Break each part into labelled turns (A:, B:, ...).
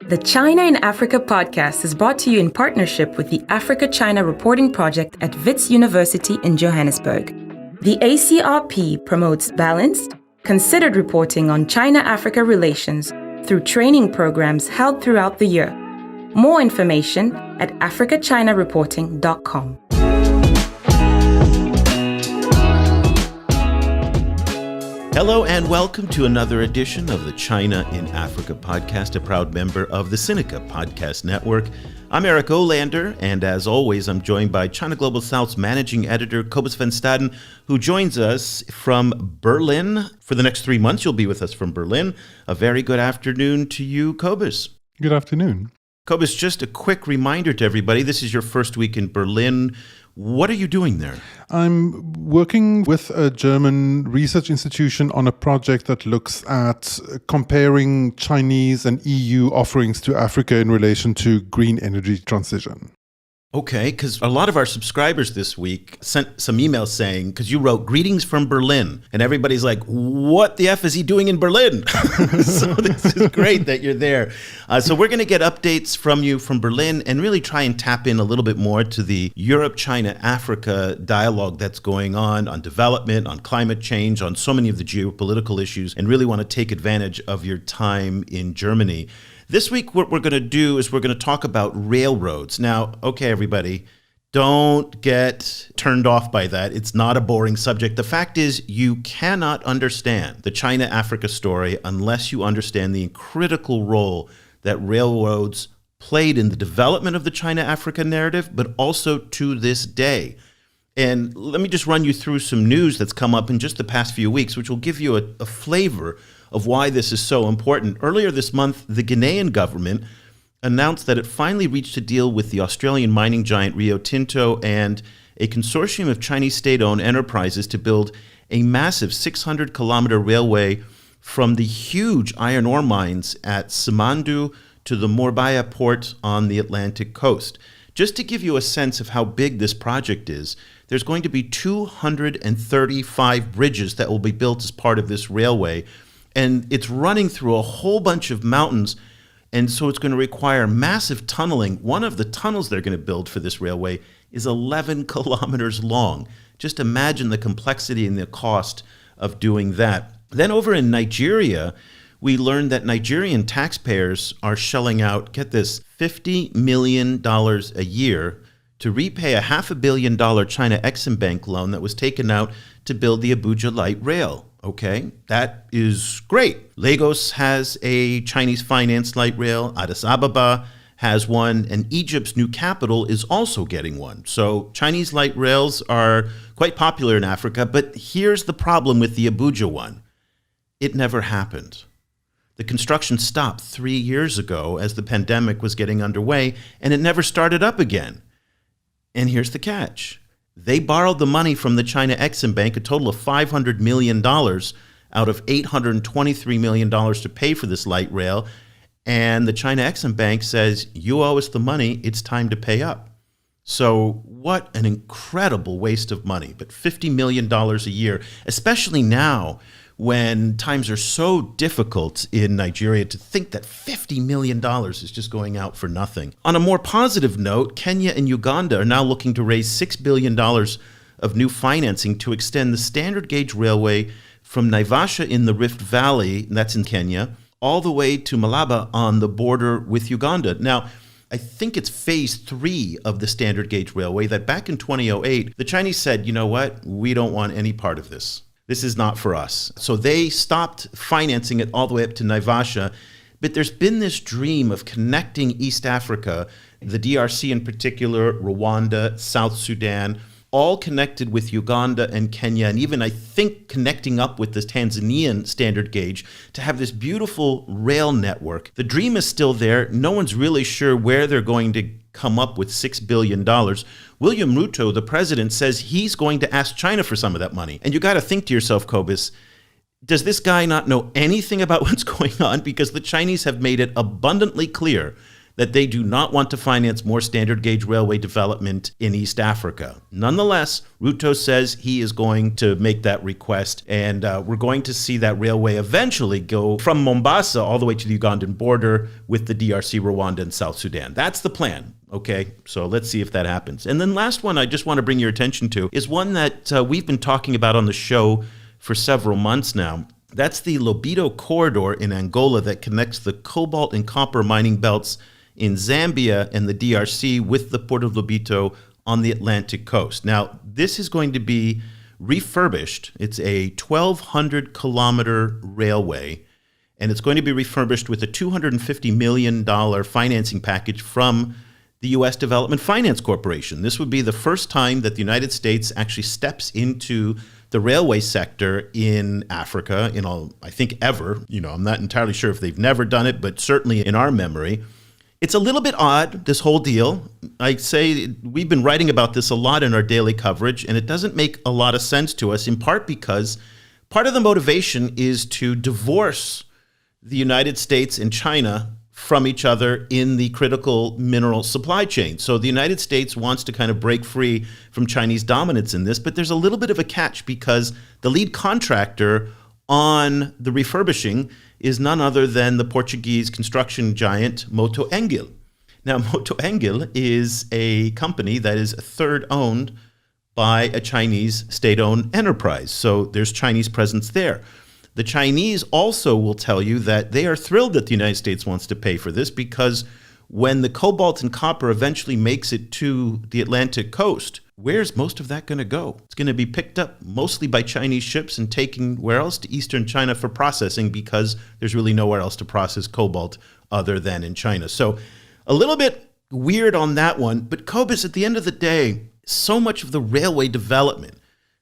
A: The China in Africa podcast is brought to you in partnership with the Africa-China Reporting Project at Wits University in Johannesburg. The ACRP promotes balanced, considered reporting on China-Africa relations through training programs held throughout the year. More information at africachinareporting.com.
B: Hello and welcome to another edition of the China in Africa podcast, a proud member of the Sinica Podcast Network. I'm Eric Olander, and as always, I'm joined by China Global South's managing editor, Cobus van Staden, who joins us from Berlin. For the next 3 months, you'll be with us from Berlin. A very good afternoon to you, Cobus.
C: Good afternoon.
B: Cobus, just a quick reminder to everybody, this is your first week in Berlin. What are you doing there?
C: I'm working with a German research institution on a project that looks at comparing Chinese and EU offerings to Africa in relation to green energy transition.
B: Okay, because a lot of our subscribers this week sent some emails saying, because you wrote greetings from Berlin, and everybody's like, what the F is he doing in Berlin? So this is great that you're there. So we're going to get updates from you from Berlin and really try and tap in a little bit more to the Europe-China-Africa dialogue that's going on development, on climate change, on so many of the geopolitical issues, and really want to take advantage of your time in Germany. This week, what we're going to do is we're going to talk about railroads. Now, okay, everybody, don't get turned off by that. It's not a boring subject. The fact is, you cannot understand the China-Africa story unless you understand the critical role that railroads played in the development of the China-Africa narrative, but also to this day. And let me just run you through some news that's come up in just the past few weeks, which will give you a flavor of why this is so important. Earlier this month, the Ghanaian government announced that it finally reached a deal with the Australian mining giant Rio Tinto and a consortium of Chinese state-owned enterprises to build a massive 600-kilometer railway from the huge iron ore mines at Simandou to the Morebaya port on the Atlantic coast. Just to give you a sense of how big this project is, there's going to be 235 bridges that will be built as part of this railway. And it's running through a whole bunch of mountains, and so it's going to require massive tunneling. One of the tunnels they're going to build for this railway is 11 kilometers long. Just imagine the complexity and the cost of doing that. Then over in Nigeria, we learned that Nigerian taxpayers are shelling out, get this, $50 million a year to repay a $500 million China Exim Bank loan that was taken out to build the Abuja Light Rail. Okay, that is great. Lagos has a Chinese-financed light rail. Addis Ababa has one, and Egypt's new capital is also getting one. So Chinese light rails are quite popular in Africa, but here's the problem with the Abuja one. It never happened. The construction stopped 3 years ago as the pandemic was getting underway, and it never started up again. And here's the catch. They borrowed the money from the China Exim Bank, a total of $500 million out of $823 million to pay for this light rail. And the China Exim Bank says, you owe us the money, it's time to pay up. So what an incredible waste of money, but $50 million a year, especially now when times are so difficult in Nigeria, to think that $50 million is just going out for nothing. On a more positive note, Kenya and Uganda are now looking to raise $6 billion of new financing to extend the standard gauge railway from Naivasha in the Rift Valley, and that's in Kenya, all the way to Malaba on the border with Uganda. Now, I think it's phase 3 of the standard gauge railway that back in 2008, the Chinese said, you know what, we don't want any part of this. This is not for us. So they stopped financing it all the way up to Naivasha. But there's been this dream of connecting East Africa, the DRC in particular, Rwanda, South Sudan, all connected with Uganda and Kenya, and even I think connecting up with the Tanzanian standard gauge to have this beautiful rail network. The dream is still there. No one's really sure where they're going to come up with $6 billion. William Ruto, the president, says he's going to ask China for some of that money. And you got to think to yourself, Cobus, does this guy not know anything about what's going on? Because the Chinese have made it abundantly clear that they do not want to finance more standard gauge railway development in East Africa. Nonetheless, Ruto says he is going to make that request, and we're going to see that railway eventually go from Mombasa all the way to the Ugandan border with the DRC, Rwanda, and South Sudan. That's the plan. Okay, so let's see if that happens. And then last one I just want to bring your attention to is one that we've been talking about on the show for several months now. That's the Lobito Corridor in Angola that connects the cobalt and copper mining belts in Zambia and the DRC with the Port of Lobito on the Atlantic coast. Now, this is going to be refurbished. It's a 1,200-kilometer railway, and it's going to be refurbished with a $250 million financing package from the U.S. Development Finance Corporation. This would be the first time that the United States actually steps into the railway sector in Africa, I think ever. I'm not entirely sure if they've never done it, but certainly in our memory. It's a little bit odd, this whole deal. I say we've been writing about this a lot in our daily coverage, and it doesn't make a lot of sense to us, in part because part of the motivation is to divorce the United States and China from each other in the critical mineral supply chain. So the United States wants to kind of break free from Chinese dominance in this, but there's a little bit of a catch because the lead contractor on the refurbishing is none other than the Portuguese construction giant Moto Engil. Now, Moto Engil is a company that is a third owned by a Chinese state-owned enterprise. So there's Chinese presence there. The Chinese also will tell you that they are thrilled that the United States wants to pay for this because when the cobalt and copper eventually makes it to the Atlantic coast, where's most of that going to go? It's going to be picked up mostly by Chinese ships and taken where else? To Eastern China for processing because there's really nowhere else to process cobalt other than in China. So a little bit weird on that one. But Cobus, at the end of the day, so much of the railway development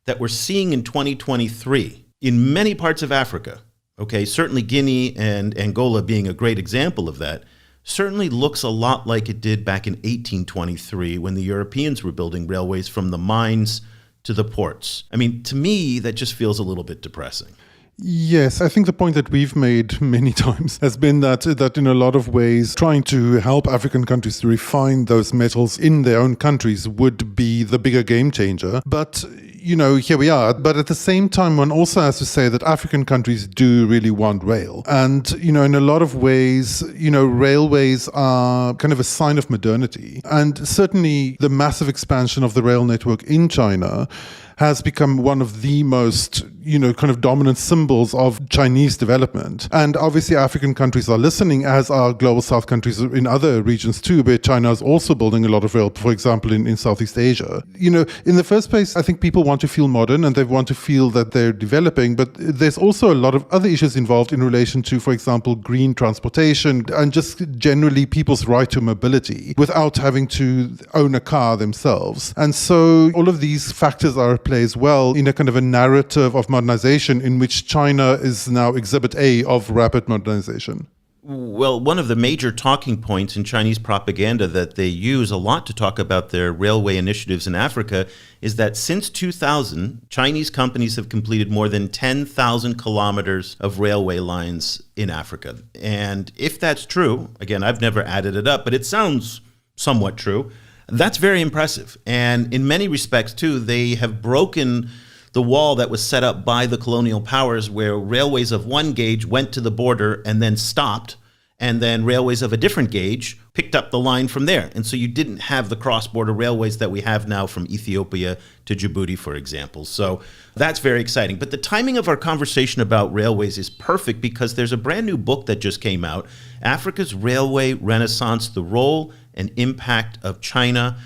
B: that we're seeing in 2023 in many parts of Africa, okay, certainly Guinea and Angola being a great example of that, certainly looks a lot like it did back in 1823 when the Europeans were building railways from the mines to the ports. I mean, to me, that just feels a little bit depressing.
C: Yes, I think the point that we've made many times has been that in a lot of ways, trying to help African countries to refine those metals in their own countries would be the bigger game changer. But here we are. But at the same time, one also has to say that African countries do really want rail. And, in a lot of ways, railways are kind of a sign of modernity. And certainly the massive expansion of the rail network in China has become one of the most, kind of dominant symbols of Chinese development. And obviously African countries are listening, as are Global South countries in other regions too, where China is also building a lot of rail, for example, in Southeast Asia. In the first place, I think people want to feel modern and they want to feel that they're developing, but there's also a lot of other issues involved in relation to, for example, green transportation and just generally people's right to mobility without having to own a car themselves. And so all of these factors are at play as well in a kind of a narrative of modernization in which China is now exhibit A of rapid modernization.
B: Well, one of the major talking points in Chinese propaganda that they use a lot to talk about their railway initiatives in Africa is that since 2000, Chinese companies have completed more than 10,000 kilometers of railway lines in Africa. And if that's true, again, I've never added it up, but it sounds somewhat true. That's very impressive. And in many respects, too, they have broken the wall that was set up by the colonial powers where railways of one gauge went to the border and then stopped, and then railways of a different gauge picked up the line from there. And so you didn't have the cross-border railways that we have now from Ethiopia to Djibouti, for example. So that's very exciting. But the timing of our conversation about railways is perfect because there's a brand new book that just came out, Africa's Railway Renaissance, The Role and Impact of China.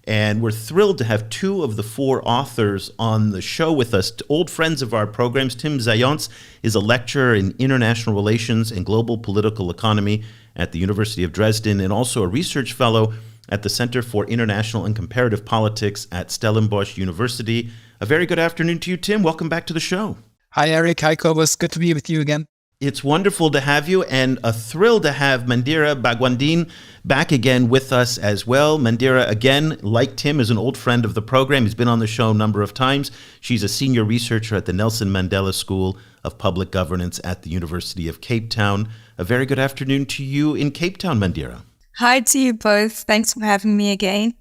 B: And we're thrilled to have two of the four authors on the show with us, old friends of our programs. Tim Zayonts is a lecturer in international relations and global political economy at the University of Dresden and also a research fellow at the Center for International and Comparative Politics at Stellenbosch University. A very good afternoon to you, Tim. Welcome back to the show.
D: Hi, Eric. Hi, Cobus. Good to be with you again.
B: It's wonderful to have you, and a thrill to have Mandira Bhagwandeen back again with us as well. Mandira, again, like Tim, is an old friend of the program. He's been on the show a number of times. She's a senior researcher at the Nelson Mandela School of Public Governance at the University of Cape Town. A very good afternoon to you in Cape Town, Mandira.
E: Hi to you both. Thanks for having me again.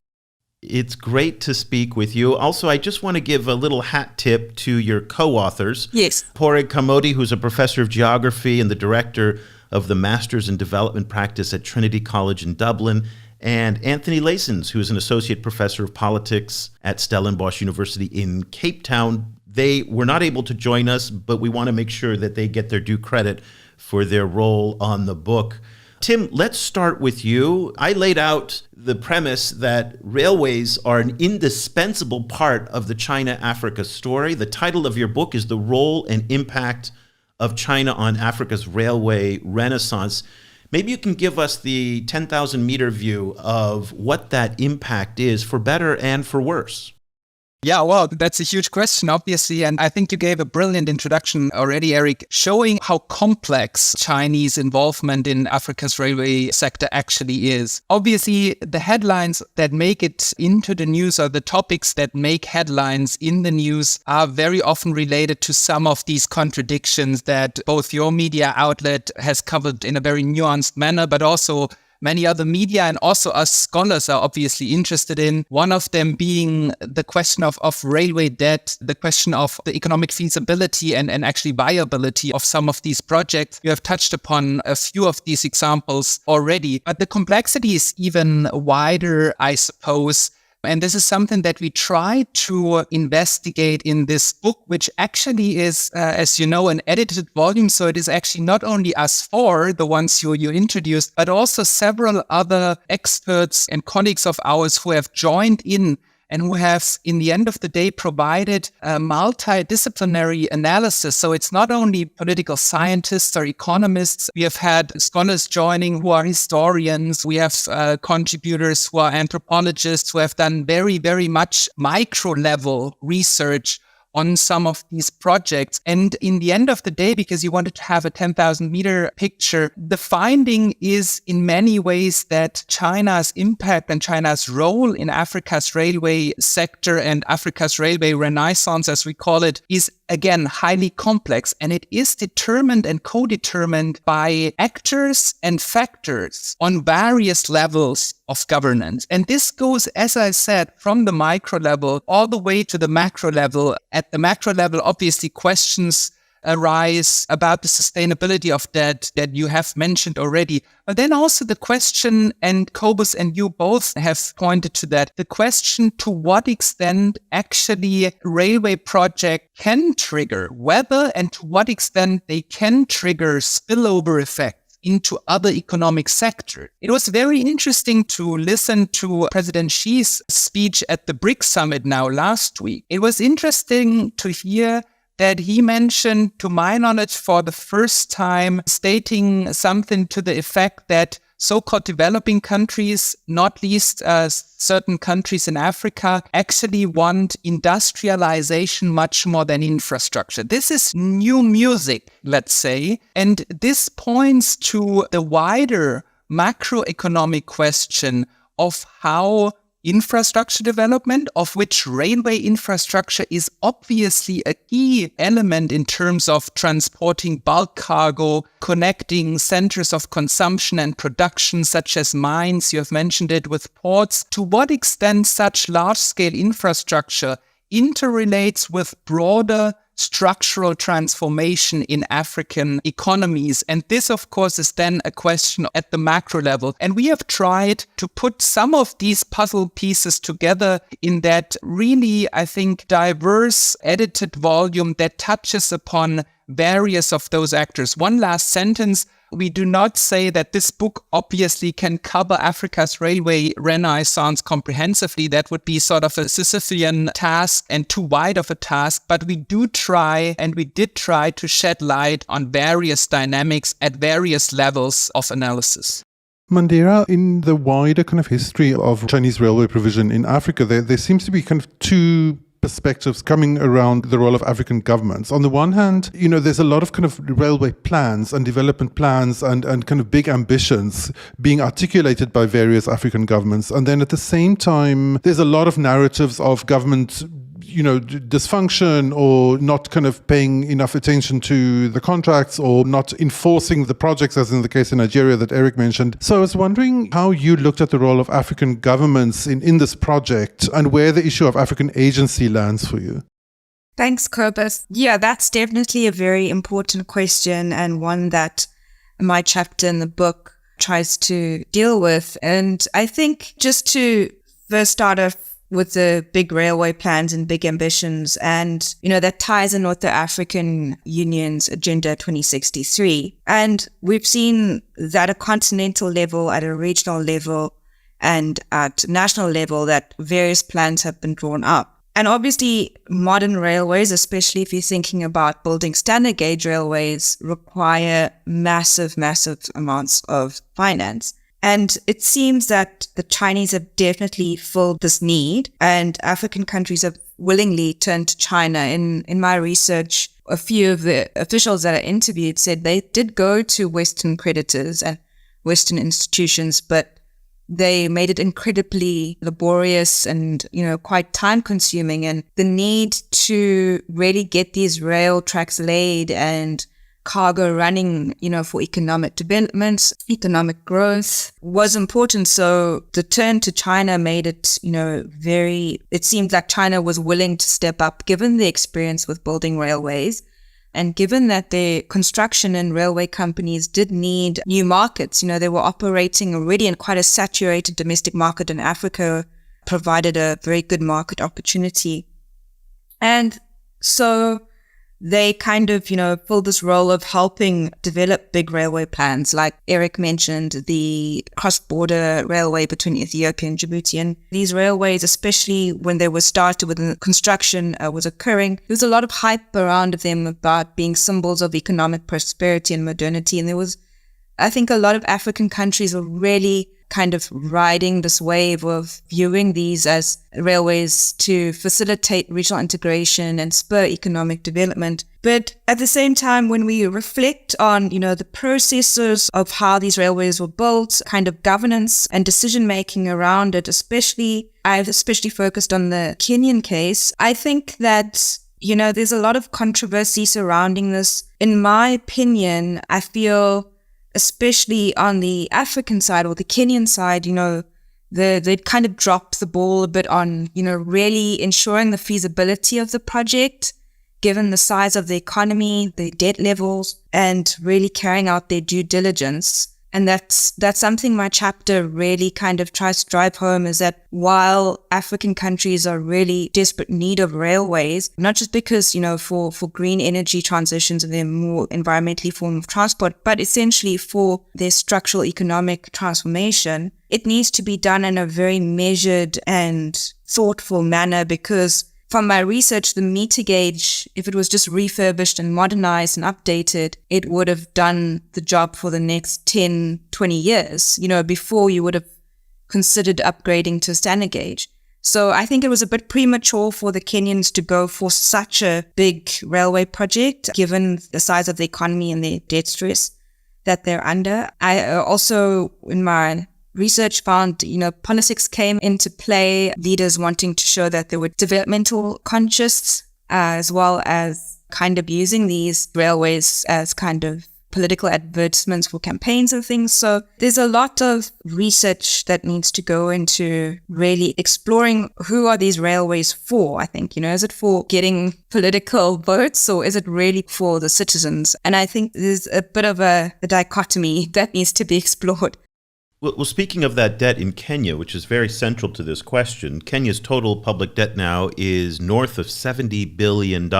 B: It's great to speak with you. Also, I just want to give a little hat tip to your co-authors.
E: Yes.
B: Padraig Camodi, who's a professor of geography and the director of the Masters in Development Practice at Trinity College in Dublin, and Anthony Leysens, who is an associate professor of politics at Stellenbosch University in Cape Town. They were not able to join us, but we want to make sure that they get their due credit for their role on the book. Tim, let's start with you. I laid out the premise that railways are an indispensable part of the China-Africa story. The title of your book is The Role and Impact of China on Africa's Railway Renaissance. Maybe you can give us the 10,000-meter view of what that impact is, for better and for worse.
D: Yeah, well, that's a huge question, obviously. And I think you gave a brilliant introduction already, Eric, showing how complex Chinese involvement in Africa's railway sector actually is. Obviously, the headlines that make it into the news, or the topics that make headlines in the news, are very often related to some of these contradictions that both your media outlet has covered in a very nuanced manner, but also many other media and also us scholars are obviously interested in. One of them being the question of railway debt, the question of the economic feasibility and actually viability of some of these projects. You have touched upon a few of these examples already, but the complexity is even wider, I suppose. And this is something that we try to investigate in this book, which actually is, as you know, an edited volume. So it is actually not only us four, the ones you introduced, but also several other experts and colleagues of ours who have joined in and who have, in the end of the day, provided a multidisciplinary analysis. So it's not only political scientists or economists. We have had scholars joining who are historians. We have contributors who are anthropologists who have done very, very much micro-level research on some of these projects. And in the end of the day, because you wanted to have a 10,000-meter picture, the finding is in many ways that China's impact and China's role in Africa's railway sector and Africa's railway renaissance, as we call it, is again highly complex. And it is determined and co-determined by actors and factors on various levels of governance. And this goes, as I said, from the micro level all the way to the macro level. At the macro level, obviously, questions arise about the sustainability of that you have mentioned already. But then also the question, and Cobus and you both have pointed to that, the question to what extent actually railway project can trigger, whether and to what extent they can trigger spillover effects into other economic sectors. It was very interesting to listen to President Xi's speech at the BRICS summit now last week. It was interesting to hear that he mentioned, to my knowledge, for the first time, stating something to the effect that so-called developing countries, not least certain countries in Africa, actually want industrialization much more than infrastructure. This is new music, let's say, and this points to the wider macroeconomic question of how infrastructure development, of which railway infrastructure is obviously a key element in terms of transporting bulk cargo, connecting centers of consumption and production such as mines, you have mentioned it, with ports. To what extent such large-scale infrastructure interrelates with broader structural transformation in African economies. And this, of course, is then a question at the macro level. And we have tried to put some of these puzzle pieces together in that really, I think, diverse edited volume that touches upon various of those actors. One last sentence. We do not say that this book obviously can cover Africa's railway renaissance comprehensively. That would be sort of a Sisyphean task and too wide of a task. But we do try, and we did try, to shed light on various dynamics at various levels of analysis.
C: Mandira, in the wider kind of history of Chinese railway provision in Africa, there seems to be kind of two perspectives coming around the role of African governments. On the one hand, there's a lot of kind of railway plans and development plans and kind of big ambitions being articulated by various African governments. And then at the same time, there's a lot of narratives of government dysfunction or not kind of paying enough attention to the contracts or not enforcing the projects, as in the case in Nigeria that Eric mentioned. So I was wondering how you looked at the role of African governments in this project and where the issue of African agency lands for you.
E: Thanks, Cobus. Yeah, that's definitely a very important question and one that my chapter in the book tries to deal with. And I think just to first start off with the big railway plans and big ambitions, and, that ties in with the African Union's Agenda 2063. And we've seen that at a continental level, at a regional level, and at national level, that various plans have been drawn up. And obviously, modern railways, especially if you're thinking about building standard gauge railways, require massive, massive amounts of finance. And it seems that the Chinese have definitely filled this need, and African countries have willingly turned to China. In my research, a few of the officials that I interviewed said they did go to Western creditors and Western institutions, but they made it incredibly laborious and, quite time consuming. And the need to really get these rail tracks laid and cargo running, for economic development, economic growth was important. So the turn to China made it, it seemed like China was willing to step up given the experience with building railways. And given that the construction and railway companies did need new markets, they were operating already in quite a saturated domestic market in Africa, provided a very good market opportunity. And so they kind of, filled this role of helping develop big railway plans. Like Eric mentioned, the cross-border railway between Ethiopia and Djibouti. And these railways, especially when they were started, when the construction was occurring, there was a lot of hype around them about being symbols of economic prosperity and modernity. And there was, I think, a lot of African countries were really kind of riding this wave of viewing these as railways to facilitate regional integration and spur economic development. But at the same time, when we reflect on, the processes of how these railways were built, kind of governance and decision-making around it, I've especially focused on the Kenyan case. I think that, there's a lot of controversy surrounding this. In my opinion, I feel, especially on the African side or the Kenyan side, they kind of dropped the ball a bit on, really ensuring the feasibility of the project, given the size of the economy, the debt levels, and really carrying out their due diligence. And that's something my chapter really kind of tries to drive home, is that while African countries are really desperate need of railways, not just because, for green energy transitions and their more environmentally form of transport, but essentially for their structural economic transformation, it needs to be done in a very measured and thoughtful manner, because from my research, the meter gauge, if it was just refurbished and modernized and updated, it would have done the job for the next 10, 20 years, before you would have considered upgrading to standard gauge. So I think it was a bit premature for the Kenyans to go for such a big railway project, given the size of the economy and the debt stress that they're under. I also, in my research, found, politics came into play, leaders wanting to show that they were developmental conscious, as well as kind of using these railways as kind of political advertisements for campaigns and things. So there's a lot of research that needs to go into really exploring who are these railways for, I think. Is it for getting political votes, or is it really for the citizens? And I think there's a bit of a dichotomy that needs to be explored.
B: Well, speaking of that debt in Kenya, which is very central to this question, Kenya's total public debt now is north of $70 billion.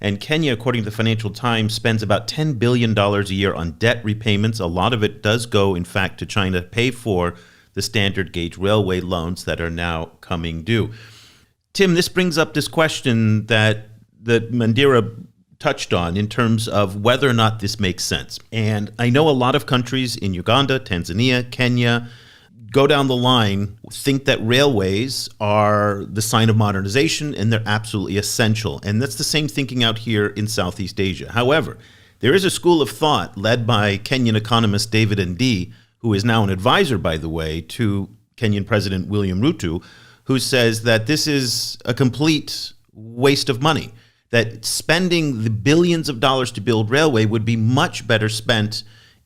B: And Kenya, according to the Financial Times, spends about $10 billion a year on debt repayments. A lot of it does go, in fact, to China to pay for the standard gauge railway loans that are now coming due. Tim, this brings up this question that Mandira touched on in terms of whether or not this makes sense. And I know a lot of countries in Uganda, Tanzania, Kenya, go down the line, think that railways are the sign of modernization and they're absolutely essential. And that's the same thinking out here in Southeast Asia. However, there is a school of thought led by Kenyan economist David Ndii, who is now an advisor, by the way, to Kenyan President William Ruto, who says that this is a complete waste of money, that spending the billions of dollars to build railway would be much better spent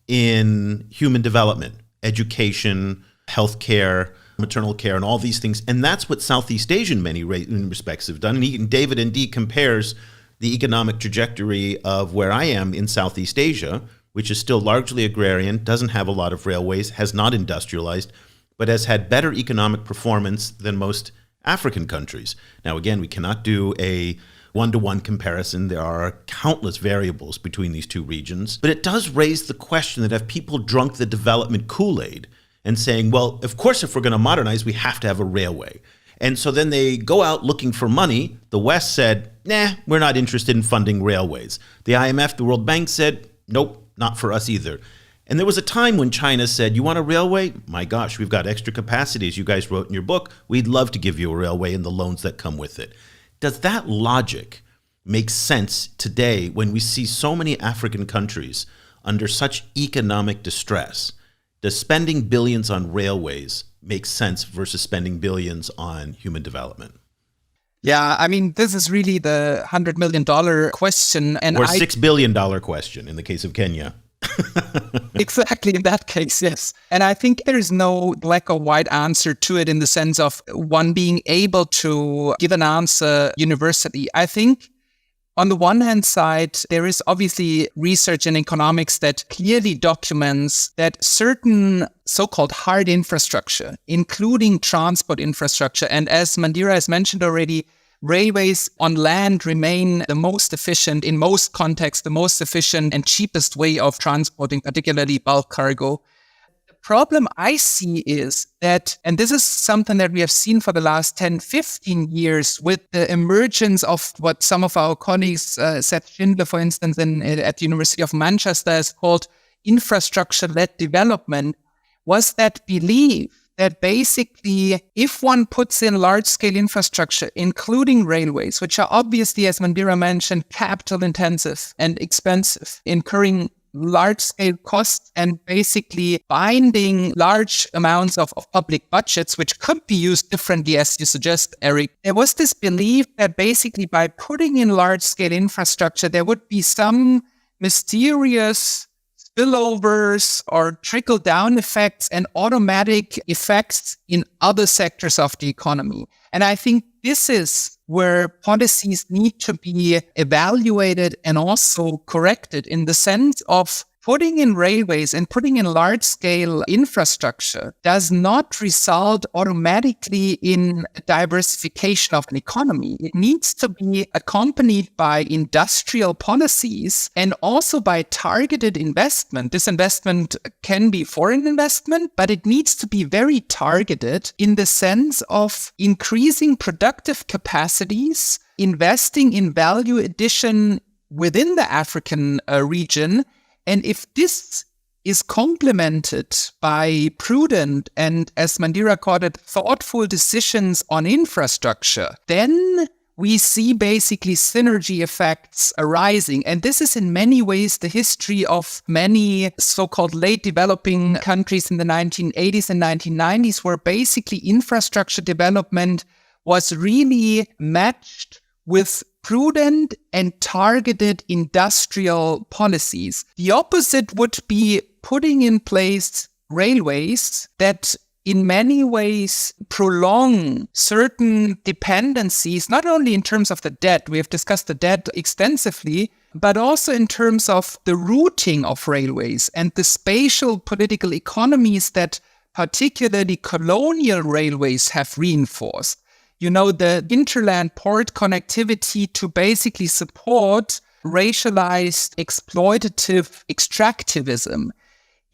B: in human development, education, healthcare, maternal care, and all these things. And that's what Southeast Asia in many respects have done. And David N.D. compares the economic trajectory of where I am in Southeast Asia, which is still largely agrarian, doesn't have a lot of railways, has not industrialized, but has had better economic performance than most African countries. Now, again, we cannot do a one-to-one comparison. There are countless variables between these two regions. But it does raise the question that have people drunk the development Kool-Aid and saying, well, of course, if we're going to modernize, we have to have a railway. And so then they go out looking for money. The West said, nah, we're not interested in funding railways. The IMF, the World Bank said, nope, not for us either. And there was a time when China said, you want a railway? My gosh, we've got extra capacity, as you guys wrote in your book. We'd love to give you a railway and the loans that come with it. Does that logic make sense today when we see so many African countries under such economic distress? Does spending billions on railways make sense versus spending billions on human development?
D: Yeah, I mean, this is really the $100 million question.
B: Or $6 billion question in the case of Kenya.
D: Exactly, in that case, yes. And I think there is no black or white answer to it in the sense of one being able to give an answer universally. I think on the one hand side, there is obviously research in economics that clearly documents that certain so-called hard infrastructure, including transport infrastructure, and as Mandira has mentioned already, railways on land remain the most efficient, in most contexts, the most efficient and cheapest way of transporting, particularly bulk cargo. The problem I see is that, and this is something that we have seen for the last 10, 15 years with the emergence of what some of our colleagues, Seth Schindler, for instance, at the University of Manchester, has called infrastructure-led development, was that belief that basically if one puts in large-scale infrastructure, including railways, which are obviously, as Mandira mentioned, capital-intensive and expensive, incurring large-scale costs and basically binding large amounts of public budgets, which could be used differently, as you suggest, Eric. There was this belief that basically by putting in large-scale infrastructure, there would be some mysterious spillovers or trickle-down effects and automatic effects in other sectors of the economy. And I think this is where policies need to be evaluated and also corrected in the sense of putting in railways and putting in large-scale infrastructure does not result automatically in diversification of an economy. It needs to be accompanied by industrial policies and also by targeted investment. This investment can be foreign investment, but it needs to be very targeted in the sense of increasing productive capacities, investing in value addition within the African region. And if this is complemented by prudent and, as Mandira called it, thoughtful decisions on infrastructure, then we see basically synergy effects arising. And this is in many ways the history of many so-called late developing countries in the 1980s and 1990s, where basically infrastructure development was really matched with prudent and targeted industrial policies. The opposite would be putting in place railways that in many ways prolong certain dependencies, not only in terms of the debt, we have discussed the debt extensively, but also in terms of the routing of railways and the spatial political economies that particularly colonial railways have reinforced. You know, the interland port connectivity to basically support racialized exploitative extractivism.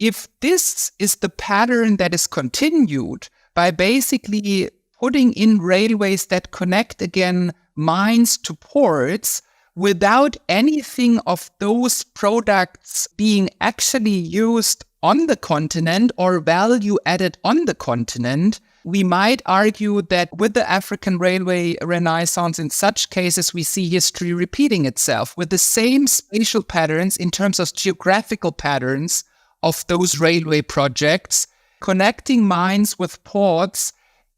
D: If this is the pattern that is continued by basically putting in railways that connect again mines to ports without anything of those products being actually used on the continent or value added on the continent, we might argue that with the African railway renaissance, in such cases, we see history repeating itself with the same spatial patterns in terms of geographical patterns of those railway projects, connecting mines with ports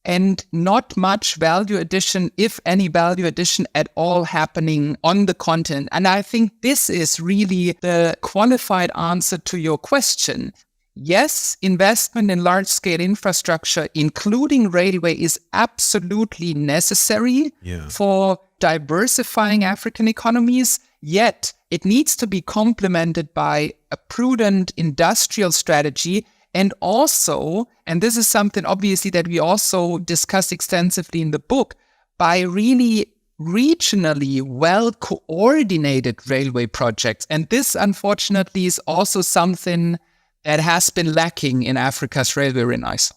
D: and not much value addition, if any value addition at all, happening on the continent. And I think this is really the qualified answer to your question. Yes, investment in large-scale infrastructure, including railway, is absolutely necessary for diversifying African economies, yet it needs to be complemented by a prudent industrial strategy. And also, and this is something obviously that we also discuss extensively in the book, by really regionally well-coordinated railway projects. And this, unfortunately, is also something that has been lacking in Africa's railway renaissance.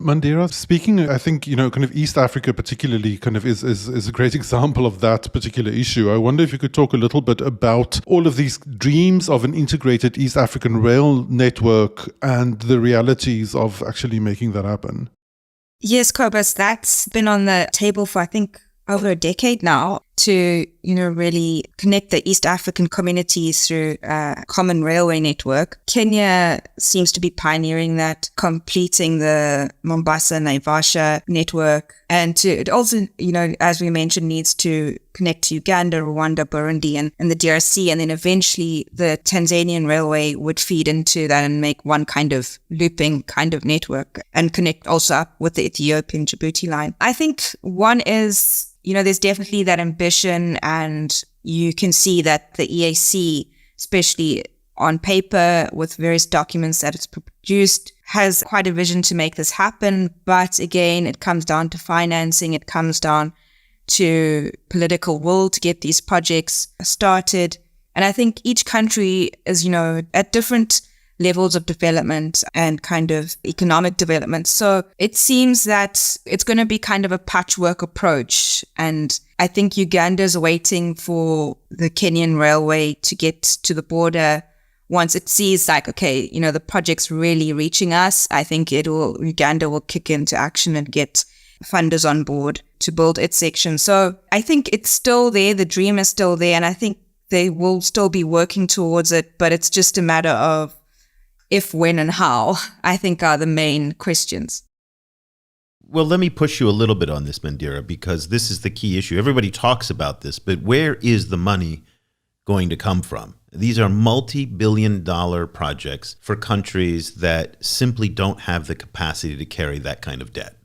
C: Mandira, speaking, I think, kind of East Africa particularly kind of is a great example of that particular issue. I wonder if you could talk a little bit about all of these dreams of an integrated East African rail network and the realities of actually making that happen.
E: Yes, Cobus, that's been on the table for, I think, over a decade now, to, really connect the East African communities through a common railway network. Kenya seems to be pioneering that, completing the Mombasa-Naivasha network. And it also, as we mentioned, needs to connect to Uganda, Rwanda, Burundi, and the DRC. And then eventually the Tanzanian railway would feed into that and make one kind of looping kind of network and connect also up with the Ethiopian Djibouti line. I think one is, there's definitely that ambition, and you can see that the EAC, especially on paper with various documents that it's produced, has quite a vision to make this happen. But again, it comes down to financing. It comes down to political will to get these projects started. And I think each country is, at different levels of development and kind of economic development. So it seems that it's going to be kind of a patchwork approach. And I think Uganda is waiting for the Kenyan railway to get to the border. Once it sees okay, the project's really reaching us, I think Uganda will kick into action and get funders on board to build its section. So I think it's still there. The dream is still there. And I think they will still be working towards it, but it's just a matter of if, when, and how, I think, are the main questions.
B: Well, let me push you a little bit on this, Mandira, because this is the key issue. Everybody talks about this, but where is the money going to come from? These are multi-billion-dollar projects for countries that simply don't have the capacity to carry that kind of debt.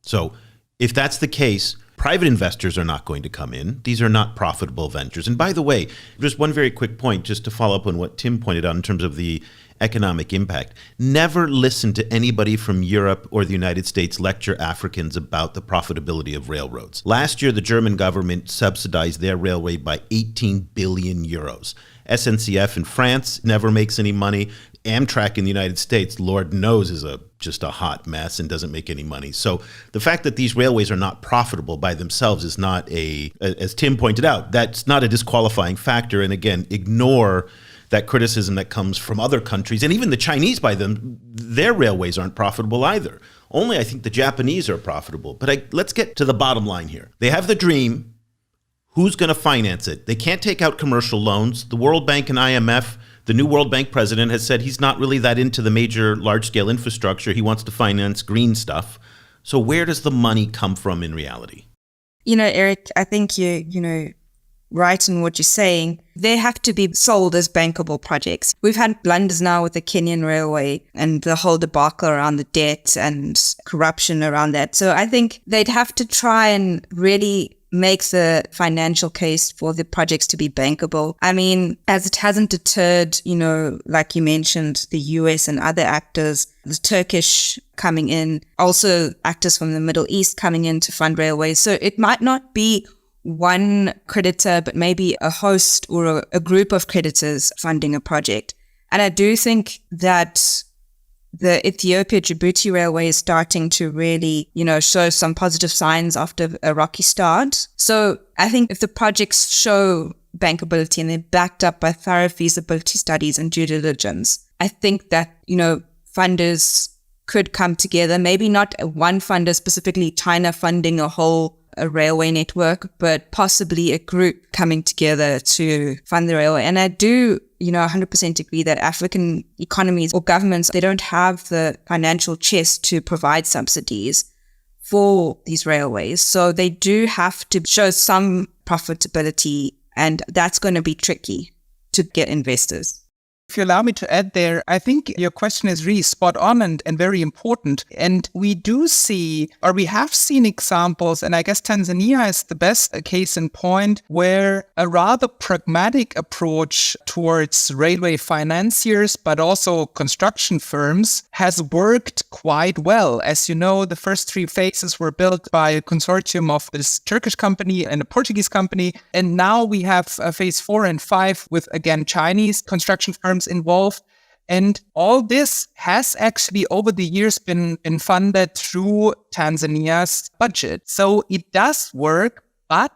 B: So if that's the case, private investors are not going to come in. These are not profitable ventures. And by the way, just one very quick point, just to follow up on what Tim pointed out in terms of the economic impact. Never listen to anybody from Europe or the United States lecture Africans about the profitability of railroads. Last year, the German government subsidized their railway by 18 billion euros. SNCF in France never makes any money. Amtrak in the United States, Lord knows, is just a hot mess and doesn't make any money. So the fact that these railways are not profitable by themselves is not as Tim pointed out, that's not a disqualifying factor. And again, ignore that criticism that comes from other countries. And even the Chinese, their railways aren't profitable either. Only I think the Japanese are profitable. But let's get to the bottom line here. They have the dream. Who's going to finance it? They can't take out commercial loans. The World Bank and IMF, the new World Bank president has said he's not really that into the major large-scale infrastructure. He wants to finance green stuff. So where does the money come from in reality?
E: Eric, I think you right in what you're saying. They have to be sold as bankable projects. We've had blunders now with the Kenyan railway and the whole debacle around the debt and corruption around that. So I think they'd have to try and really make the financial case for the projects to be bankable. I mean, as it hasn't deterred, like you mentioned, the US and other actors, the Turkish coming in, also actors from the Middle East coming in to fund railways. So it might not be one creditor, but maybe a host or a group of creditors funding a project. And I do think that the Ethiopia-Djibouti railway is starting to really, show some positive signs after a rocky start. So I think if the projects show bankability and they're backed up by thorough feasibility studies and due diligence, I think that, funders could come together. Maybe not one funder, specifically China funding a railway network, but possibly a group coming together to fund the railway. And I do, 100% agree that African economies or governments, they don't have the financial chest to provide subsidies. for these railways. So they do have to show some profitability, and that's going to be tricky to get investors.
D: If you allow me to add there, I think your question is really spot on and very important. And we do see, or we have seen examples, and I guess Tanzania is the best case in point, where a rather pragmatic approach towards railway financiers, but also construction firms, has worked quite well. As you know, the first 3 phases were built by a consortium of this Turkish company and a Portuguese company. And now we have phase 4 and 5 with, again, Chinese construction firms involved. And all this has actually over the years been funded through Tanzania's budget. So it does work, but,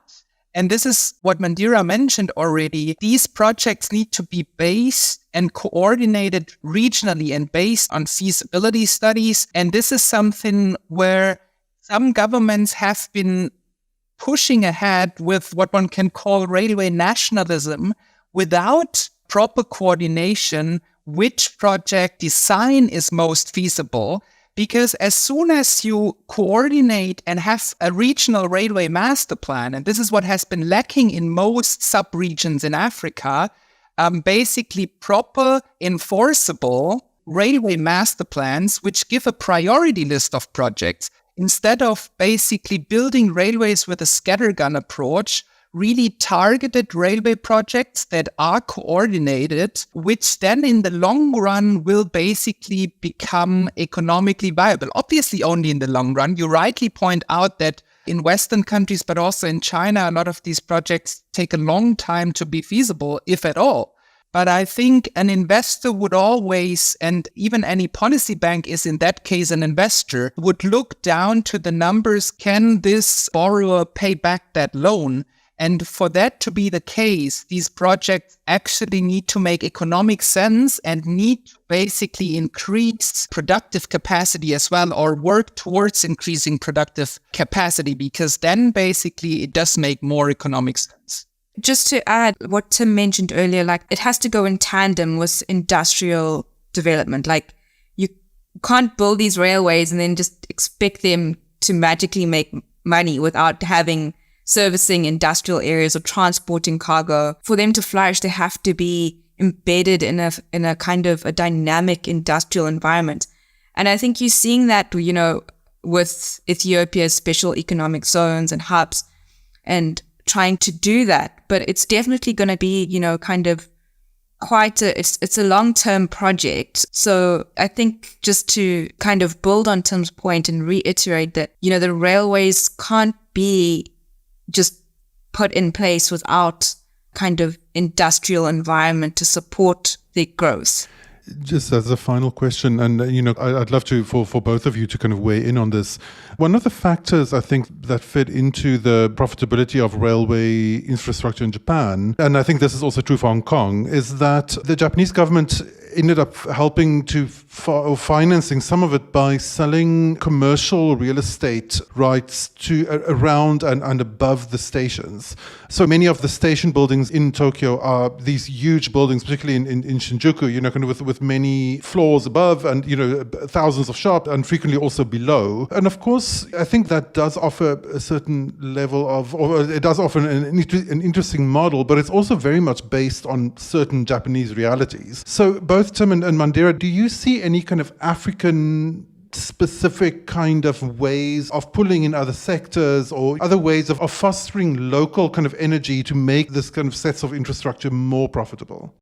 D: and this is what Mandira mentioned already, these projects need to be based and coordinated regionally and based on feasibility studies. And this is something where some governments have been pushing ahead with what one can call railway nationalism without proper coordination, which project design is most feasible. Because as soon as you coordinate and have a regional railway master plan, and this is what has been lacking in most sub-regions in Africa, basically proper enforceable railway master plans, which give a priority list of projects, instead of basically building railways with a scattergun approach, really targeted railway projects that are coordinated, which then in the long run will basically become economically viable. Obviously only in the long run. You rightly point out that in Western countries, but also in China, a lot of these projects take a long time to be feasible, if at all. But I think an investor would always, and even any policy bank is in that case an investor, would look down to the numbers. Can this borrower pay back that loan? And for that to be the case, these projects actually need to make economic sense and need to basically increase productive capacity as well, or work towards increasing productive capacity, because then basically it does make more economic sense.
E: Just to add what Tim mentioned earlier, like it has to go in tandem with industrial development. Like you can't build these railways and then just expect them to magically make money without having servicing industrial areas or transporting cargo. For them to flourish, they have to be embedded in a kind of a dynamic industrial environment. And I think you're seeing that, you know, with Ethiopia's special economic zones and hubs and trying to do that. But it's definitely going to be, you know, kind of it's a long-term project. So I think just to kind of build on Tim's point and reiterate that, you know, the railways can't be just put in place without kind of industrial environment to support their growth.
C: Just as a final question, and you know, I'd love to for both of you to kind of weigh in on this. One of the factors I think that fit into the profitability of railway infrastructure in Japan, and I think this is also true for Hong Kong, is that the Japanese government ended up helping to financing some of it by selling commercial real estate rights to around and above the stations. So many of the station buildings in Tokyo are these huge buildings, particularly in Shinjuku, you know, kind of with many floors above and, you know, thousands of shops and frequently also below. And of course, I think that does offer a certain level of, or it does offer an interesting model, but it's also very much based on certain Japanese realities. So both Tim and Mandira, do you see any kind of African specific kind of ways of pulling in other sectors or other ways of fostering local kind of energy to make this kind of sets of infrastructure more profitable?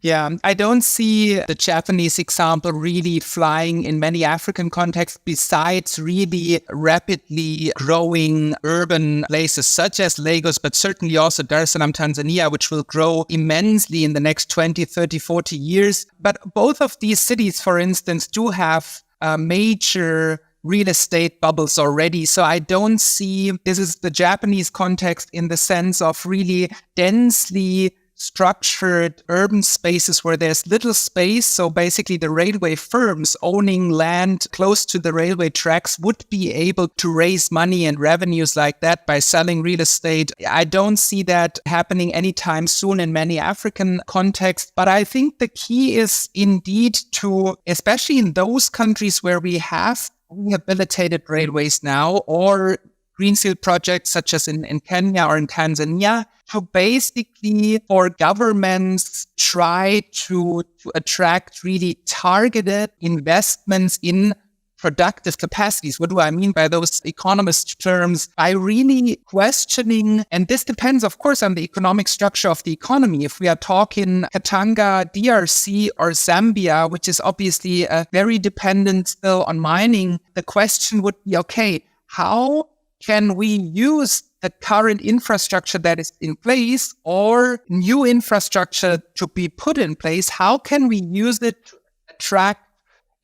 D: Yeah, I don't see the Japanese example really flying in many African contexts besides really rapidly growing urban places such as Lagos, but certainly also Dar es Salaam, Tanzania, which will grow immensely in the next 20, 30, 40 years. But both of these cities, for instance, do have major real estate bubbles already. So I don't see, this is the Japanese context in the sense of really densely structured urban spaces where there's little space. So basically the railway firms owning land close to the railway tracks would be able to raise money and revenues like that by selling real estate. I don't see that happening anytime soon in many African contexts. But I think the key is indeed to, especially in those countries where we have rehabilitated railways now or greenfield projects such as in Kenya or in Tanzania to basically for governments try to attract really targeted investments in productive capacities. What do I mean by those economist terms? By really questioning, and this depends, of course, on the economic structure of the economy. If we are talking Katanga, DRC, or Zambia, which is obviously very dependent still on mining, the question would be, okay, how can we use the current infrastructure that is in place or new infrastructure to be put in place? How can we use it to attract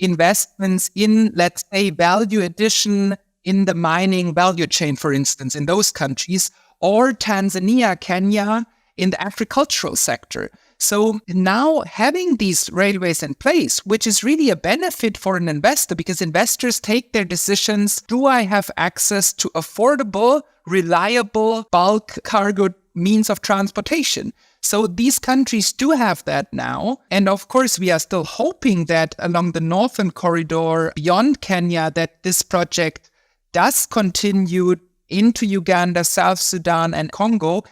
D: investments in, let's say, value addition in the mining value chain, for instance, in those countries, or Tanzania, Kenya, in the agricultural sector? So now having these railways in place, which is really a benefit for an investor because investors take their decisions. Do I have access to affordable, reliable bulk cargo means of transportation? So these countries do have that now. And of course, we are still hoping that along the northern corridor beyond Kenya, that this project does continue into Uganda, South Sudan, and Congo.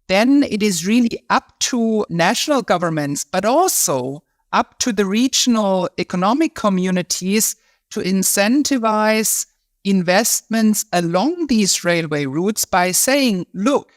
D: Then it is really up to national governments, but also up to the regional economic communities to incentivize investments along these railway routes by saying, look,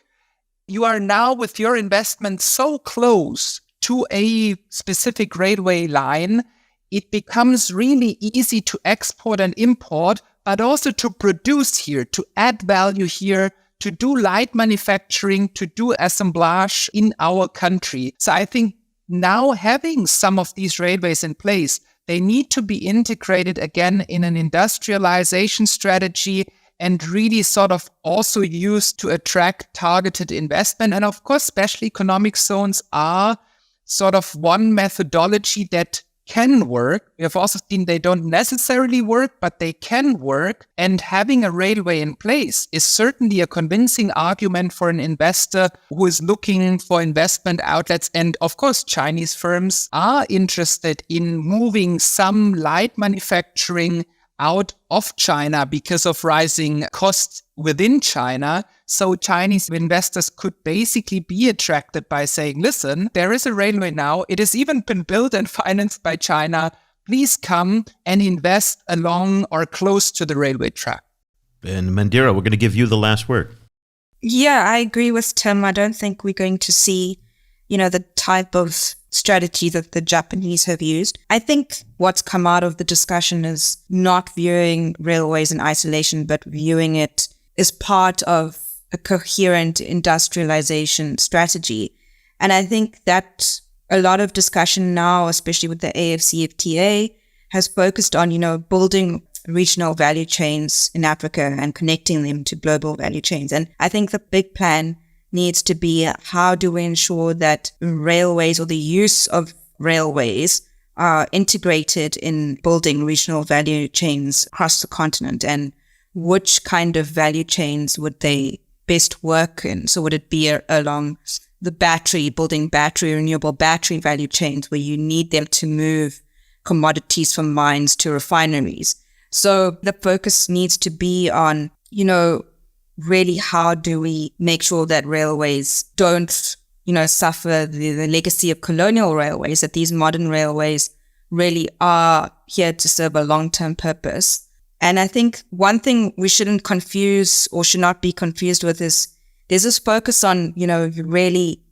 D: you are now with your investment so close to a specific railway line, it becomes really easy to export and import, but also to produce here, to add value here, to do light manufacturing, to do assemblage in our country. So I think now having some of these railways in place, they need to be integrated again in an industrialization strategy and really sort of also used to attract targeted investment. And of course, special economic zones are sort of one methodology that can work. We have also seen they don't necessarily work, but they can work. And having a railway in place is certainly a convincing argument for an investor who is looking for investment outlets. And of course, Chinese firms are interested in moving some light manufacturing out of China because of rising costs within China. So Chinese investors could basically be attracted by saying, listen, there is a railway now. It has even been built and financed by China. Please come and invest along or close to the railway track.
B: And Mandira, we're going to give you the last word.
E: Yeah, I agree with Tim. I don't think we're going to see, the type of strategy that the Japanese have used. I think what's come out of the discussion is not viewing railways in isolation, but viewing it as part of a coherent industrialization strategy. And I think that a lot of discussion now, especially with the AFCFTA, has focused on, building regional value chains in Africa and connecting them to global value chains. And I think the big plan needs to be, how do we ensure that railways or the use of railways are integrated in building regional value chains across the continent, and which kind of value chains would they best work in? So would it be along the building renewable battery value chains where you need them to move commodities from mines to refineries? So the focus needs to be on, really, how do we make sure that railways don't, suffer the legacy of colonial railways, that these modern railways really are here to serve a long-term purpose. And I think one thing we shouldn't confuse or should not be confused with is there's this focus on, really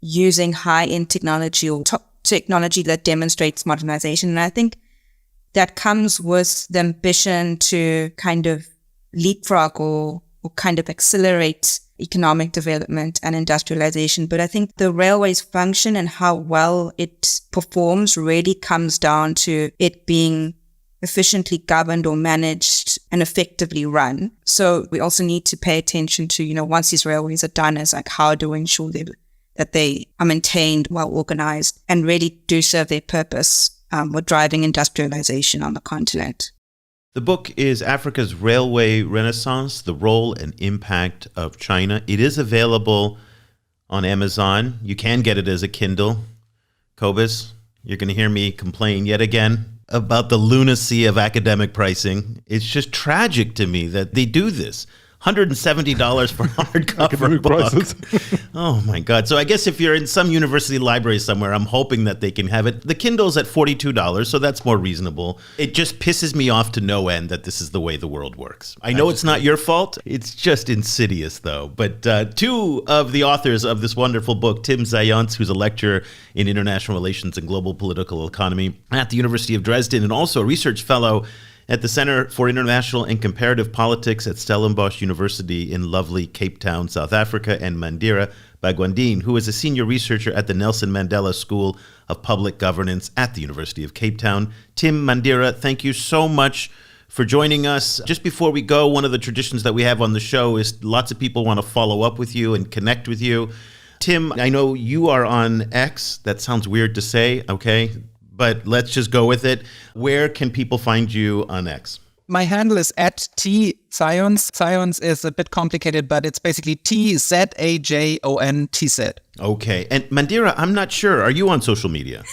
E: using high-end technology or top technology that demonstrates modernization. And I think that comes with the ambition to kind of leapfrog or kind of accelerate economic development and industrialization. But I think the railway's function and how well it performs really comes down to it being efficiently governed or managed and effectively run. So we also need to pay attention to, once these railways are done, is like, how do we ensure that they are maintained, well organized, and really do serve their purpose with driving industrialization on the continent.
B: The book is Africa's Railway Renaissance, The Role and Impact of China. It is available on Amazon. You can get it as a Kindle. Cobus, you're going to hear me complain yet again about the lunacy of academic pricing. It's just tragic to me that they do this. $170 for a hardcover book. Oh my God. So I guess if you're in some university library somewhere, I'm hoping that they can have it. The Kindle's at $42, so that's more reasonable. It just pisses me off to no end that this is the way the world works. I know it's not your fault. It's just insidious, though. But two of the authors of this wonderful book, Tim Zayantz, who's a lecturer in international relations and global political economy at the University of Dresden, and also a research fellow at the Center for International and Comparative Politics at Stellenbosch University in lovely Cape Town, South Africa, and Mandira Bagwandeen, who is a senior researcher at the Nelson Mandela School of Public Governance at the University of Cape Town. Tim, Mandira, thank you so much for joining us. Just before we go, one of the traditions that we have on the show is lots of people want to follow up with you and connect with you. Tim, I know you are on X. That sounds weird to say, okay? But let's just go with it. Where can people find you on X?
D: My handle is @TZayantz. Zayantz is a bit complicated, but it's basically TZAJONTZ.
B: Okay. And Mandira, I'm not sure. Are you on social media?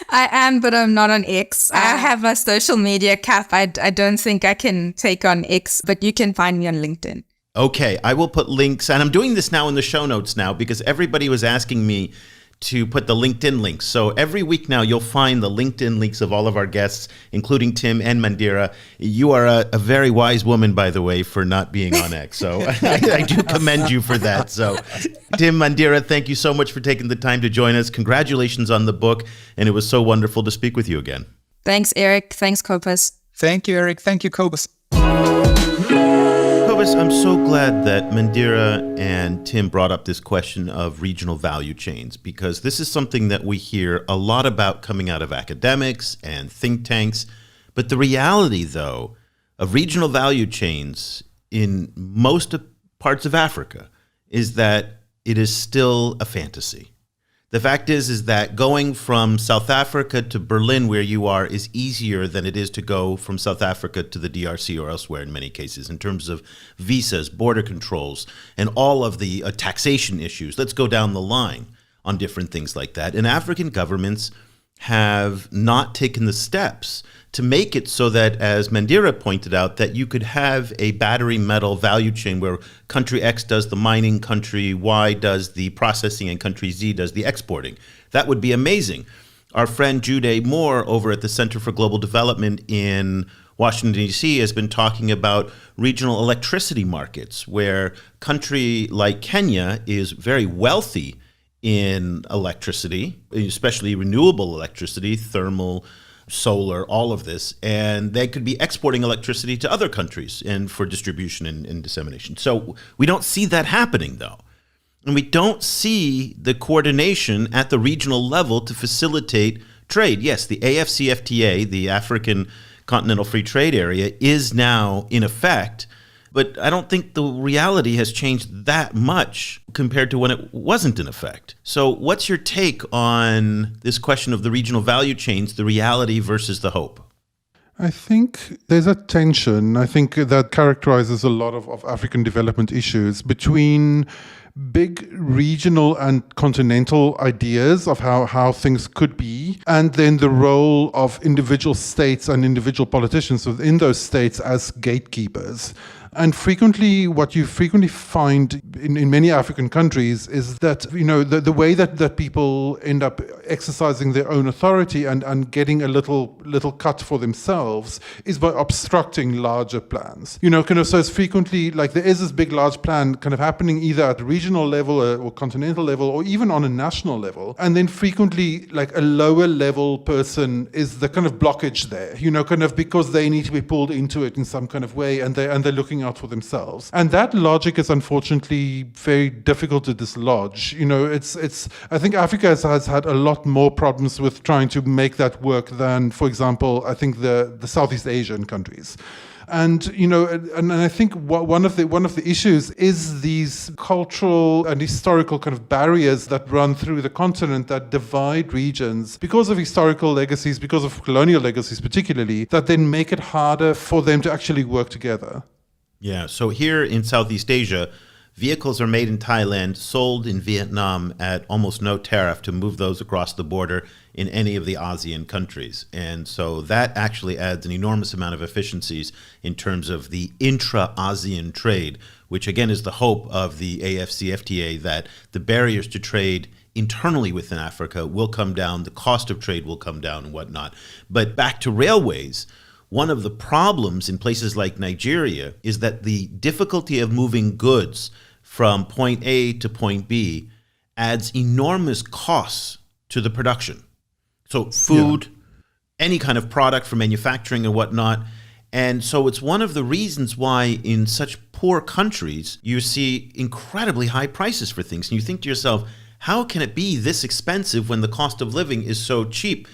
E: I am, but I'm not on X. I have a social media cap. I don't think I can take on X, but you can find me on LinkedIn.
B: Okay. I will put links, and I'm doing this now in the show notes now because everybody was asking me to put the LinkedIn links. So every week now, you'll find the LinkedIn links of all of our guests, including Tim and Mandira. You are a very wise woman, by the way, for not being on X. So I do commend you for that. So Tim, Mandira, thank you so much for taking the time to join us. Congratulations on the book. And it was so wonderful to speak with you again.
E: Thanks, Eric. Thanks, Cobus.
D: Thank you, Eric. Thank you, Cobus.
B: Cobus, I'm so glad that Mandira and Tim brought up this question of regional value chains, because this is something that we hear a lot about coming out of academics and think tanks. But the reality, though, of regional value chains in most parts of Africa is that it is still a fantasy. The fact is that going from South Africa to Berlin, where you are, is easier than it is to go from South Africa to the DRC or elsewhere in many cases, in terms of visas, border controls, and all of the taxation issues. Let's go down the line on different things like that. And African governments have not taken the steps to make it so that, as Mandira pointed out, that you could have a battery metal value chain where country X does the mining, country Y does the processing, and country Z does the exporting. That would be amazing. Our friend Jude Moore over at the Center for Global Development in Washington, D.C. has been talking about regional electricity markets, where country like Kenya is very wealthy in electricity, especially renewable electricity, thermal, solar, all of this, and they could be exporting electricity to other countries and for distribution and dissemination. So we don't see that happening, though. And we don't see the coordination at the regional level to facilitate trade. Yes, the AFCFTA, the African Continental Free Trade Area, is now in effect, but I don't think the reality has changed that much compared to when it wasn't in effect. So what's your take on this question of the regional value chains, the reality versus the hope?
C: I think there's a tension, I think, that characterizes a lot of African development issues between big regional and continental ideas of how things could be, and then the role of individual states and individual politicians within those states as gatekeepers. And frequently, what you frequently find in many African countries is that, you know, the way that people end up exercising their own authority and getting a little cut for themselves is by obstructing larger plans. You know, kind of, so it's frequently like there is this big, large plan kind of happening either at the regional level or continental level or even on a national level. And then frequently, like a lower level person is the kind of blockage there, you know, kind of because they need to be pulled into it in some kind of way, and they're looking out for themselves. And that logic is unfortunately very difficult to dislodge. You know, it's I think Africa has had a lot more problems with trying to make that work than, for example, I think the Southeast Asian countries. And, you know, and I think one of the issues is these cultural and historical kind of barriers that run through the continent that divide regions because of historical legacies, because of colonial legacies particularly, that then make it harder for them to actually work together.
B: Yeah, so here in Southeast Asia, vehicles are made in Thailand, sold in Vietnam at almost no tariff to move those across the border in any of the ASEAN countries. And so that actually adds an enormous amount of efficiencies in terms of the intra-ASEAN trade, which again is the hope of the AFCFTA, that the barriers to trade internally within Africa will come down, the cost of trade will come down and whatnot. But back to railways, one of the problems in places like Nigeria is that the difficulty of moving goods from point A to point B adds enormous costs to the production. So food, any kind of product for manufacturing and whatnot. And so it's one of the reasons why in such poor countries, you see incredibly high prices for things. And you think to yourself, how can it be this expensive when the cost of living is so cheap?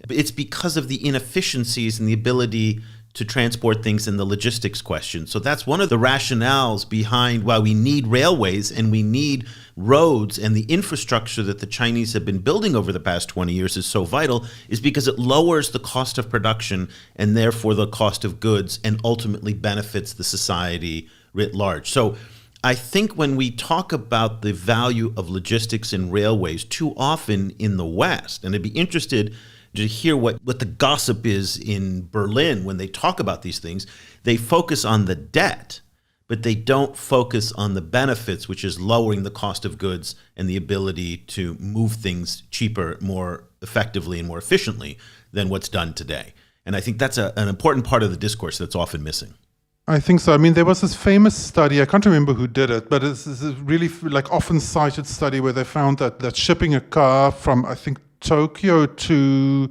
B: It's because of the inefficiencies and the ability to transport things in the logistics question. So that's one of the rationales behind why we need railways and we need roads, and the infrastructure that the Chinese have been building over the past 20 years is so vital, is because it lowers the cost of production and therefore the cost of goods, and ultimately benefits the society writ large. So I think when we talk about the value of logistics and railways too often in the West, and I'd be interested to hear what the gossip is in Berlin when they talk about these things, they focus on the debt, but they don't focus on the benefits, which is lowering the cost of goods and the ability to move things cheaper, more effectively and more efficiently than what's done today. And I think that's an important part of the discourse that's often missing.
C: I think so. I mean, there was this famous study, I can't remember who did it, but it's a really often cited study where they found that shipping a car from, I think, Tokyo to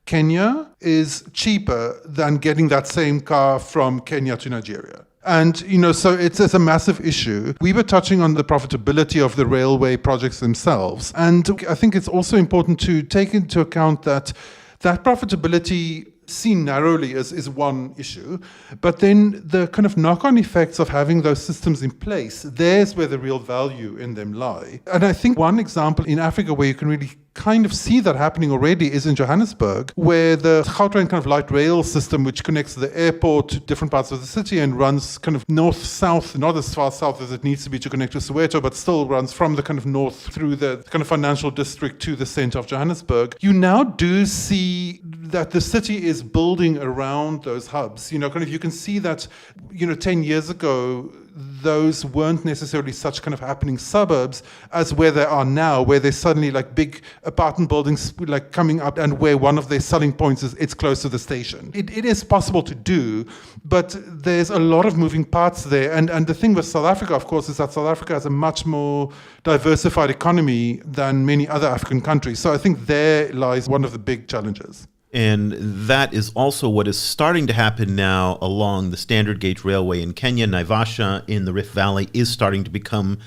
C: Kenya is cheaper than getting that same car from Kenya to Nigeria. And, so it's a massive issue. We were touching on the profitability of the railway projects themselves. And I think it's also important to take into account that profitability seen narrowly is one issue, but then the kind of knock-on effects of having those systems in place, there's where the real value in them lie. And I think one example in Africa where you can really kind of see that happening already is in Johannesburg, where the Gautrain kind of light rail system, which connects the airport to different parts of the city and runs kind of north-south, not as far south as it needs to be to connect to Soweto, but still runs from the kind of north through the kind of financial district to the center of Johannesburg. You now do see that the city is building around those hubs. You can see that, 10 years ago, those weren't necessarily such kind of happening suburbs as where they are now, where there's suddenly big apartment buildings coming up, and where one of their selling points is it's close to the station. It is possible to do, but there's a lot of moving parts there. And the thing with South Africa, of course, is that South Africa has a much more diversified economy than many other African countries. So I think there lies one of the big challenges.
B: And that is also what is starting to happen now along the standard gauge railway in Kenya. Naivasha in the Rift Valley is starting to become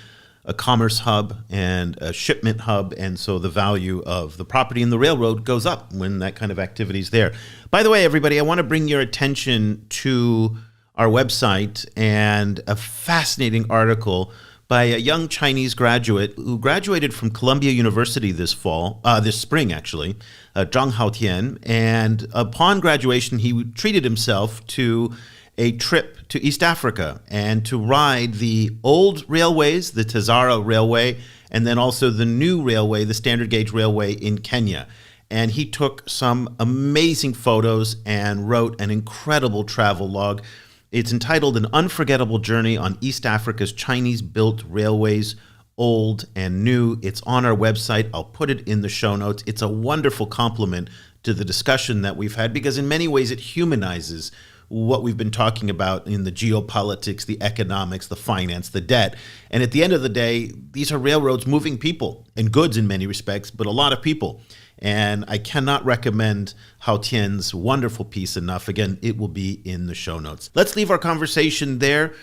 B: a commerce hub and a shipment hub. And so the value of the property and the railroad goes up when that kind of activity is there. By the way, everybody, I want to bring your attention to our website and a fascinating article by a young Chinese graduate who graduated from Columbia University this spring, actually, Zhang Haotian. And upon graduation, he treated himself to a trip to East Africa and to ride the old railways, the Tazara Railway, and then also the new railway, the standard gauge railway in Kenya. And he took some amazing photos and wrote an incredible travel log. It's entitled An Unforgettable Journey on East Africa's Chinese-Built Railways, Old and New. It's on our website. I'll put it in the show notes. It's a wonderful complement to the discussion that we've had, because in many ways it humanizes what we've been talking about in the geopolitics, the economics, the finance, the debt. And at the end of the day, these are railroads moving people and goods in many respects, but a lot of people. And I cannot recommend Haotian's wonderful piece enough. Again, it will be in the show notes. Let's leave our conversation there.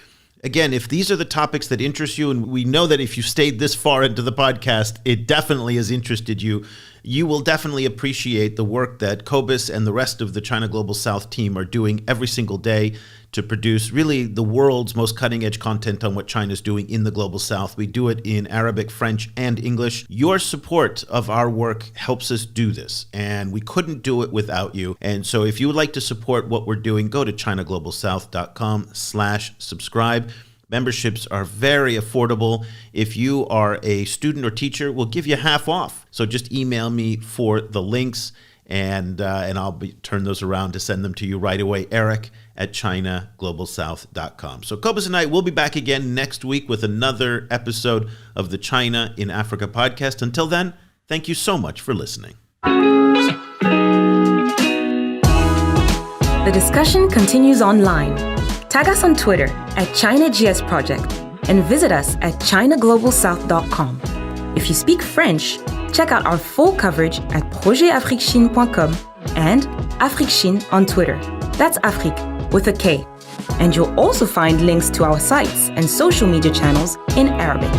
B: Again, if these are the topics that interest you, and we know that if you stayed this far into the podcast, it definitely has interested you, you will definitely appreciate the work that Cobus and the rest of the China Global South team are doing every single day to produce really the world's most cutting-edge content on what China's doing in the Global South. We do it in Arabic, French, and English. Your support of our work helps us do this, and we couldn't do it without you. And so if you would like to support what we're doing, go to ChinaGlobalSouth.com/subscribe. Memberships are very affordable. If you are a student or teacher, we'll give you half off. So just email me for the links, and I'll turn those around to send them to you right away. Eric@ChinaGlobalSouth.com. So Cobus and I will be back again next week with another episode of the China in Africa podcast. Until then, thank you so much for listening.
A: The discussion continues online. Tag us on Twitter @ChinaGSProject and visit us at ChinaGlobalSouth.com. If you speak French, check out our full coverage at projetafriquechine.com and AfriqueChine on Twitter. That's Afrique with a K. And you'll also find links to our sites and social media channels in Arabic.